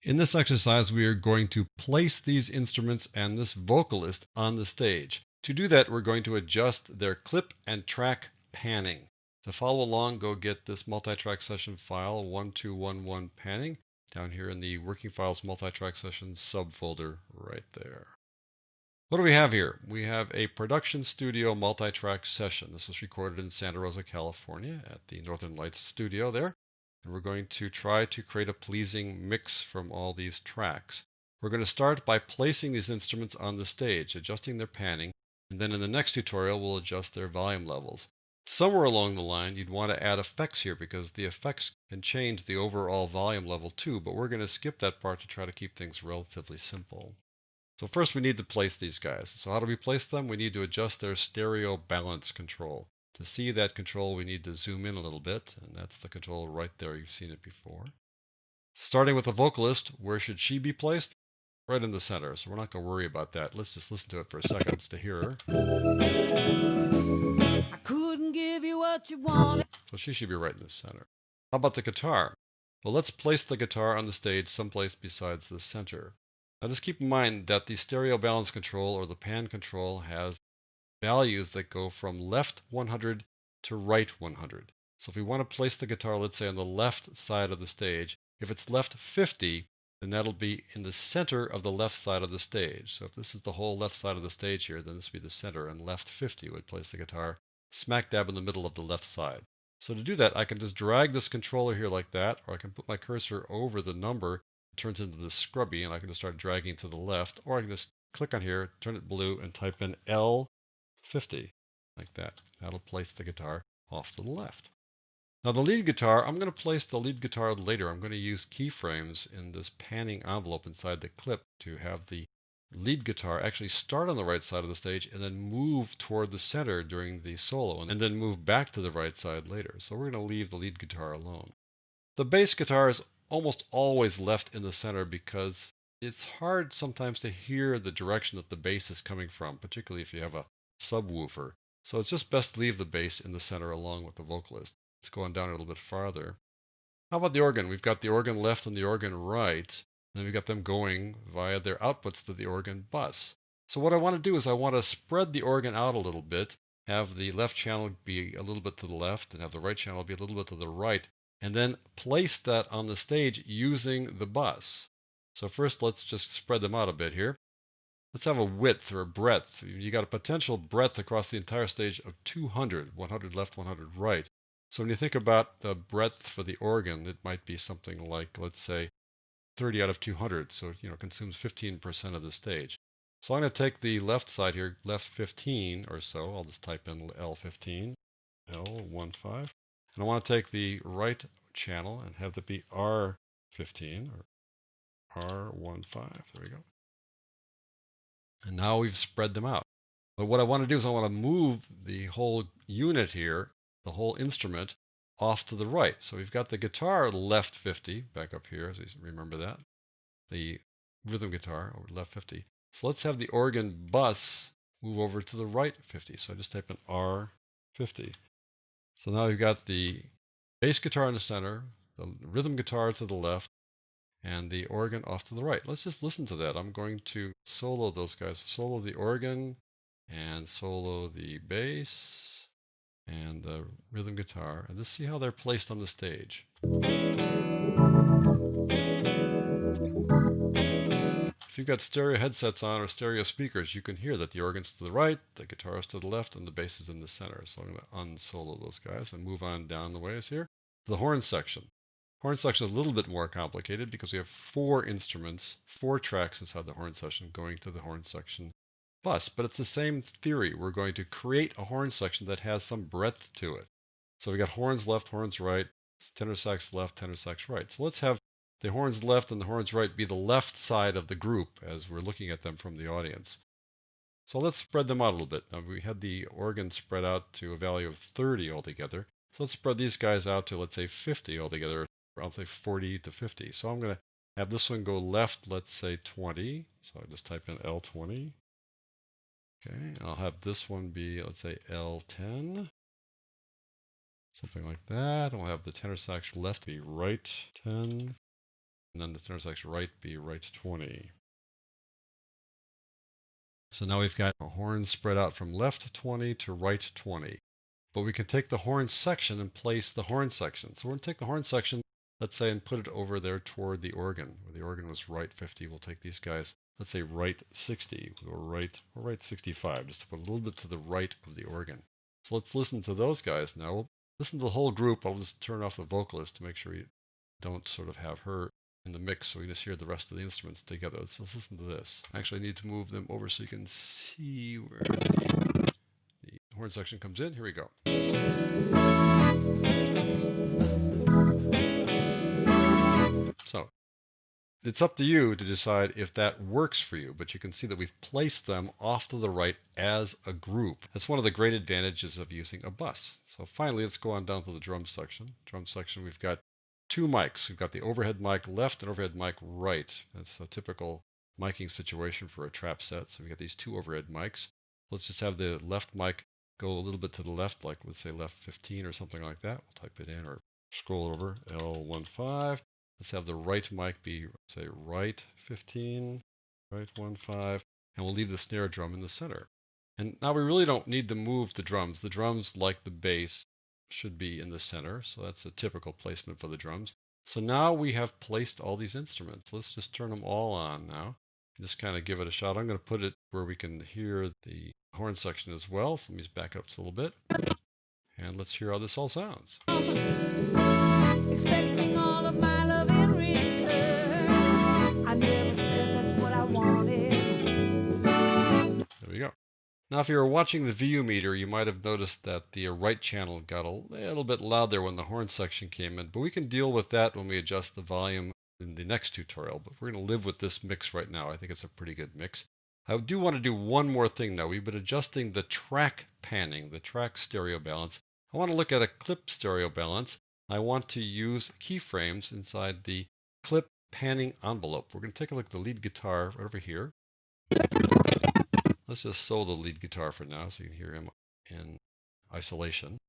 In this exercise, we are going to place these instruments and this vocalist on the stage. To do that, we're going to adjust their clip and track panning. To follow along, go get this multi-track session file, 1211 panning, down here in the Working Files Multi-Track Sessions subfolder right there. What do we have here? We have a production studio multi-track session. This was recorded in Santa Rosa, California at the Northern Lights studio there. And we're going to try to create a pleasing mix from all these tracks. We're going to start by placing these instruments on the stage, adjusting their panning, and then in the next tutorial we'll adjust their volume levels. Somewhere along the line you'd want to add effects here because the effects can change the overall volume level too, but we're going to skip that part to try to keep things relatively simple. So first we need to place these guys. So how do we place them? We need to adjust their stereo balance control. To see that control, we need to zoom in a little bit, and that's the control right there. You've seen it before. Starting with the vocalist, where should she be placed? Right in the center, so we're not going to worry about that. Let's just listen to it for a second to hear her. I couldn't give you what you wanted. So she should be right in the center. How about the guitar? Well, let's place the guitar on the stage someplace besides the center. Now just keep in mind that the stereo balance control or the pan control has values that go from left 100 to right 100. So if we want to place the guitar, let's say on the left side of the stage, if it's left 50, then that'll be in the center of the left side of the stage. So if this is the whole left side of the stage here, then this would be the center, and left 50 would place the guitar smack dab in the middle of the left side. So to do that, I can just drag this controller here like that, or I can put my cursor over the number. It turns into the scrubby, and I can just start dragging to the left, or I can just click on here, turn it blue, and type in L50, like that. That'll place the guitar off to the left. Now the lead guitar, I'm going to place the lead guitar later. I'm going to use keyframes in this panning envelope inside the clip to have the lead guitar actually start on the right side of the stage and then move toward the center during the solo, and then move back to the right side later. So we're going to leave the lead guitar alone. The bass guitar is almost always left in the center because it's hard sometimes to hear the direction that the bass is coming from, particularly if you have a subwoofer. So it's just best to leave the bass in the center along with the vocalist. Let's go on down a little bit farther. How about the organ? We've got the organ left and the organ right. And then we've got them going via their outputs to the organ bus. So what I want to do is I want to spread the organ out a little bit, have the left channel be a little bit to the left and have the right channel be a little bit to the right, and then place that on the stage using the bus. So first let's just spread them out a bit here. Let's have a width or a breadth. You got a potential breadth across the entire stage of 200, 100 left, 100 right. So when you think about the breadth for the organ, it might be something like, let's say, 30 out of 200. So, it consumes 15% of the stage. So I'm going to take the left side here, left 15 or so. I'll just type in L15, L15. And I want to take the right channel and have that be R15 or R15. There we go. And now we've spread them out. But what I want to do is I want to move the whole unit here, the whole instrument, off to the right. So we've got the guitar left 50, back up here, so you remember that. The rhythm guitar over left 50. So let's have the organ bus move over to the right 50. So I just type in R50. So now we've got the bass guitar in the center, the rhythm guitar to the left, and the organ off to the right. Let's just listen to that. I'm going to solo those guys. Solo the organ and solo the bass and the rhythm guitar, and just see how they're placed on the stage. If you've got stereo headsets on or stereo speakers, you can hear that the organ's to the right, the guitar is to the left, and the bass is in the center. So I'm going to unsolo those guys and move on down the ways here to the horn section. Horn section is a little bit more complicated because we have 4 instruments, 4 tracks inside the horn section going to the horn section bus, but it's the same theory. We're going to create a horn section that has some breadth to it. So we got horns left, horns right, tenor sax left, tenor sax right. So let's have the horns left and the horns right be the left side of the group as we're looking at them from the audience. So let's spread them out a little bit. Now we had the organ spread out to a value of 30 altogether. So let's spread these guys out to, let's say, 50 altogether. I'll say 40 to 50. So I'm going to have this one go left, let's say 20. So I just type in L20. Okay, I'll have this one be, let's say, L10. Something like that. And we'll have the tenor sax left be right 10. and then the intersection right be right 20. So now we've got a horn spread out from left 20 to right 20. But we can take the horn section and place the horn section. So we're going to take the horn section, let's say, and put it over there toward the organ. Where the organ was right 50, we'll take these guys, let's say right 60, or right 65, just to put a little bit to the right of the organ. So let's listen to those guys now. We'll listen to the whole group. I'll just turn off the vocalist to make sure you don't sort of have her in the mix, so we just hear the rest of the instruments together. Let's listen to this. Actually, I need to move them over so you can see where the horn section comes in. Here we go. So it's up to you to decide if that works for you, but you can see that we've placed them off to the right as a group. That's one of the great advantages of using a bus. So finally, let's go on down to the drum section. Drum section, we've got two mics. We've got the overhead mic left and overhead mic right. That's a typical miking situation for a trap set. So we've got these two overhead mics. Let's just have the left mic go a little bit to the left, like let's say left 15 or something like that. We'll type it in or scroll over L15. Let's have the right mic be, say, right 15, right 15, and we'll leave the snare drum in the center. And now we really don't need to move the drums. The drums, like the bass, should be in the center, so that's a typical placement for the drums. So now we have placed all these instruments. Let's just turn them all on now. Just kind of give it a shot. I'm going to put it where we can hear the horn section as well. So let me just back up just a little bit. And let's hear how this all sounds. Expecting all of my love in return. I never said that's what I wanted. There we go. Now, if you were watching the VU meter, you might have noticed that the right channel got a little bit loud there when the horn section came in, but we can deal with that when we adjust the volume in the next tutorial, but we're going to live with this mix right now. I think it's a pretty good mix. I do want to do one more thing though. We've been adjusting the track panning, the track stereo balance. I want to look at a clip stereo balance. I want to use keyframes inside the clip panning envelope. We're going to take a look at the lead guitar right over here. Let's just solo the lead guitar for now so you can hear him in isolation.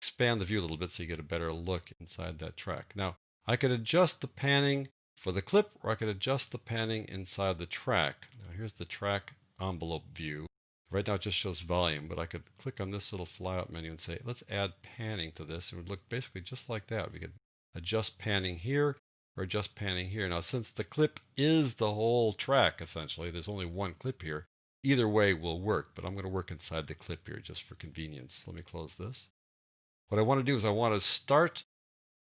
Expand the view a little bit so you get a better look inside that track. Now, I could adjust the panning for the clip, or I could adjust the panning inside the track. Now, here's the track envelope view. Right now it just shows volume, but I could click on this little flyout menu and say, let's add panning to this. It would look basically just like that. We could adjust panning here or adjust panning here. Now, since the clip is the whole track, essentially, there's only one clip here. Either way will work, but I'm going to work inside the clip here just for convenience. Let me close this. What I want to do is I want to start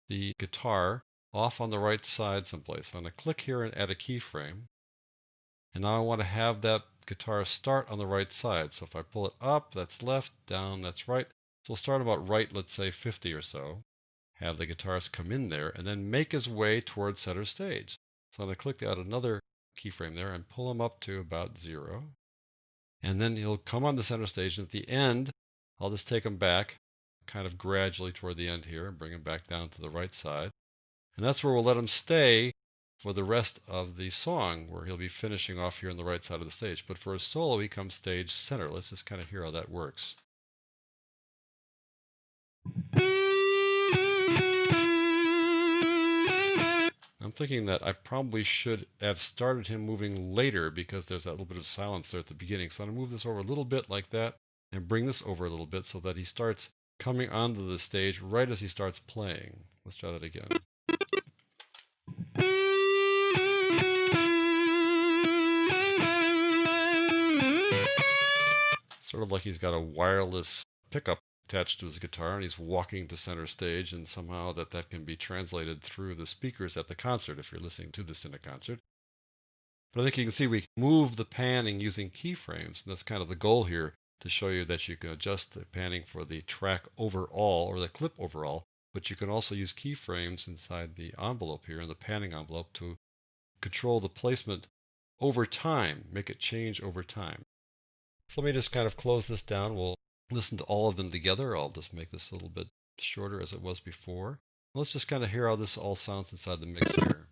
the guitar off on the right side someplace. I'm going to click here and add a keyframe. And now I want to have that guitar start on the right side. So if I pull it up, that's left, down, that's right. So we'll start about right, let's say 50 or so. Have the guitarist come in there and then make his way towards center stage. So I'm going to click out another keyframe there and pull him up to about 0. And then he'll come on the center stage, and at the end, I'll just take him back kind of gradually toward the end here and bring him back down to the right side. And that's where we'll let him stay for the rest of the song, where he'll be finishing off here on the right side of the stage. But for a solo, he comes stage center. Let's just kind of hear how that works. I'm thinking that I probably should have started him moving later because there's that little bit of silence there at the beginning. So I'm going to move this over a little bit like that and bring this over a little bit so that he starts coming onto the stage right as he starts playing. Let's try that again. Sort of like he's got a wireless pickup attached to his guitar and he's walking to center stage, and somehow that can be translated through the speakers at the concert if you're listening to this in a concert. But I think you can see we move the panning using keyframes, and that's kind of the goal here, to show you that you can adjust the panning for the track overall or the clip overall, but you can also use keyframes inside the envelope here in the panning envelope to control the placement over time, make it change over time. So let me just kind of close this down. We'll listen to all of them together. I'll just make this a little bit shorter as it was before. Let's just kind of hear how this all sounds inside the mix here.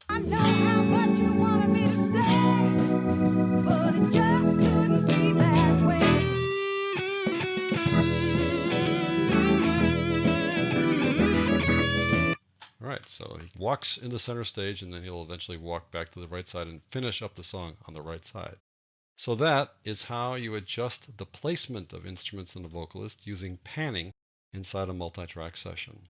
I know how much you wanted me to stay, but it just couldn't be that way. All right, so he walks into center stage, and then he'll eventually walk back to the right side and finish up the song on the right side. So that is how you adjust the placement of instruments in a vocalist using panning inside a multi-track session.